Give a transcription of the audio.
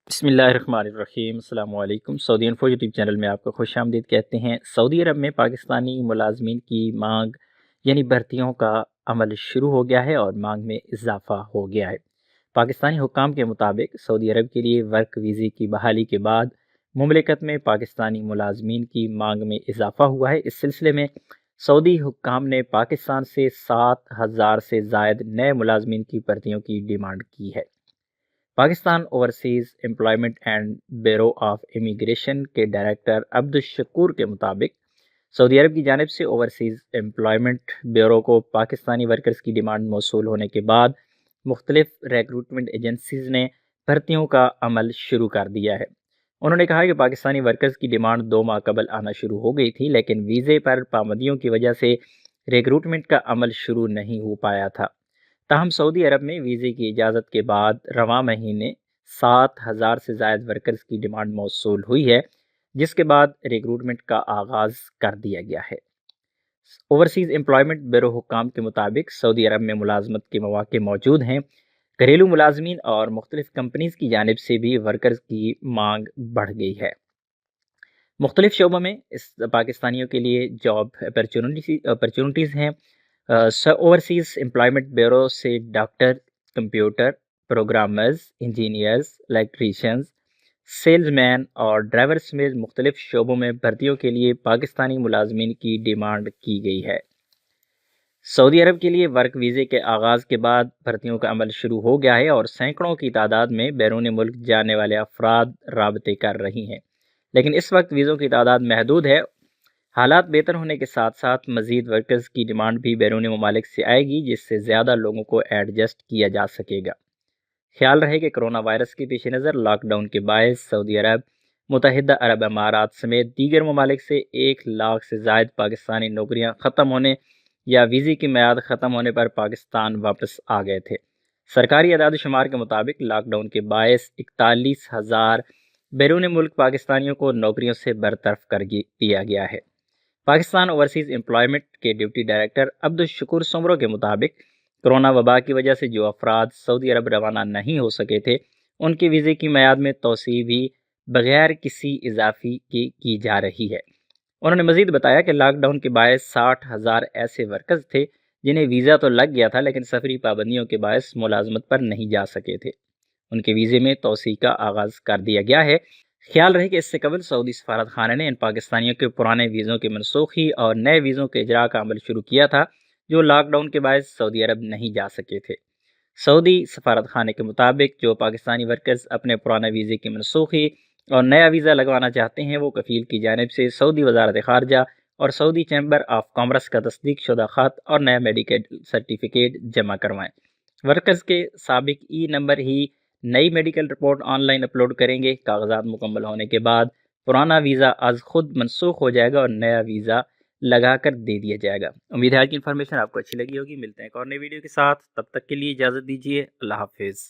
بسم اللہ الرحمن الرحیم۔ السلام علیکم۔ سعودی انفو یوٹیوب چینل میں آپ کو خوش آمدید کہتے ہیں۔ سعودی عرب میں پاکستانی ملازمین کی مانگ یعنی بھرتیوں کا عمل شروع ہو گیا ہے اور مانگ میں اضافہ ہو گیا ہے۔ پاکستانی حکام کے مطابق سعودی عرب کے لیے ورک ویزے کی بحالی کے بعد مملکت میں پاکستانی ملازمین کی مانگ میں اضافہ ہوا ہے۔ اس سلسلے میں سعودی حکام نے پاکستان سے 7,000 سے زائد نئے ملازمین کی بھرتیوں کی ڈیمانڈ کی ہے۔ Pakistan overseas employment and bureau of immigration کے ڈائریکٹر عبدالشکور کے مطابق سعودی عرب کی جانب سے اوورسیز امپلائمنٹ بیورو کو پاکستانی ورکرز کی ڈیمانڈ موصول ہونے کے بعد مختلف ریکروٹمنٹ ایجنسیز نے بھرتیوں کا عمل شروع کر دیا ہے۔ انہوں نے کہا کہ پاکستانی ورکرز کی ڈیمانڈ 2 ماہ قبل آنا شروع ہو گئی تھی، لیکن ویزے پر پابندیوں کی وجہ سے ریکروٹمنٹ کا عمل شروع نہیں ہو پایا تھا۔ تاہم سعودی عرب میں ویزے کی اجازت کے بعد رواں مہینے 7,000 سے زائد ورکرز کی ڈیمانڈ موصول ہوئی ہے، جس کے بعد ریکروٹمنٹ کا آغاز کر دیا گیا ہے۔ اوورسیز امپلائمنٹ بیورو حکام کے مطابق سعودی عرب میں ملازمت کے مواقع موجود ہیں۔ گھریلو ملازمین اور مختلف کمپنیز کی جانب سے بھی ورکرز کی مانگ بڑھ گئی ہے۔ مختلف شعبوں میں پاکستانیوں کے لیے جاب اپرچونٹیز ہیں۔ اوورسیز امپلائمنٹ بیورو سے doctor, computer programmers, engineers, electricians, salesman اور ڈرائیور سمیت مختلف شعبوں میں بھرتیوں کے لیے پاکستانی ملازمین کی ڈیمانڈ کی گئی ہے۔ سعودی عرب کے لیے ورک ویزے کے آغاز کے بعد بھرتیوں کا عمل شروع ہو گیا ہے اور سینکڑوں کی تعداد میں بیرون ملک جانے والے افراد رابطے کر رہی ہیں، لیکن اس وقت ویزوں کی تعداد محدود ہے۔ حالات بہتر ہونے کے ساتھ ساتھ مزید ورکرز کی ڈیمانڈ بھی بیرون ممالک سے آئے گی، جس سے زیادہ لوگوں کو ایڈجسٹ کیا جا سکے گا۔ خیال رہے کہ کرونا وائرس کے پیش نظر لاک ڈاؤن کے باعث سعودی عرب، متحدہ عرب امارات سمیت دیگر ممالک سے 1 لاکھ سے زائد پاکستانی نوکریاں ختم ہونے یا ویزے کی میعاد ختم ہونے پر پاکستان واپس آ گئے تھے۔ سرکاری اعداد و شمار کے مطابق لاک ڈاؤن کے باعث 41,000 بیرون ملک پاکستانیوں کو نوکریوں سے برطرف کر دیا گیا ہے۔ پاکستان اوورسیز امپلائمنٹ کے ڈپٹی ڈائریکٹر عبدالشکور سمرو کے مطابق کرونا وبا کی وجہ سے جو افراد سعودی عرب روانہ نہیں ہو سکے تھے، ان کے ویزے کی میعاد میں توسیع بھی بغیر کسی اضافی کے کی جا رہی ہے۔ انہوں نے مزید بتایا کہ لاک ڈاؤن کے باعث 60,000 ایسے ورکرز تھے جنہیں ویزا تو لگ گیا تھا، لیکن سفری پابندیوں کے باعث ملازمت پر نہیں جا سکے تھے۔ ان کے ویزے میں توسیع کا آغاز کر دیا گیا ہے۔ خیال رہے کہ اس سے قبل سعودی سفارت خانے نے ان پاکستانیوں کے پرانے ویزوں کی منسوخی اور نئے ویزوں کے اجراء کا عمل شروع کیا تھا، جو لاک ڈاؤن کے باعث سعودی عرب نہیں جا سکے تھے۔ سعودی سفارت خانے کے مطابق جو پاکستانی ورکرز اپنے پرانے ویزے کی منسوخی اور نیا ویزا لگوانا چاہتے ہیں، وہ کفیل کی جانب سے سعودی وزارت خارجہ اور سعودی چیمبر آف کامرس کا تصدیق شدہ خط اور نیا میڈیکل سرٹیفکیٹ جمع کروائیں۔ ورکرز کے سابق نمبر ہی نئی medical report on line upload کریں گے۔ کاغذات مکمل ہونے کے بعد پرانا ویزا از خود منسوخ ہو جائے گا اور نیا ویزا لگا کر دے دیا جائے گا۔ امید ہے آج کی انفارمیشن آپ کو اچھی لگی ہوگی۔ ملتے ہیں ایک اور نئی ویڈیو کے ساتھ، تب تک کے لیے اجازت دیجیے۔ اللہ حافظ۔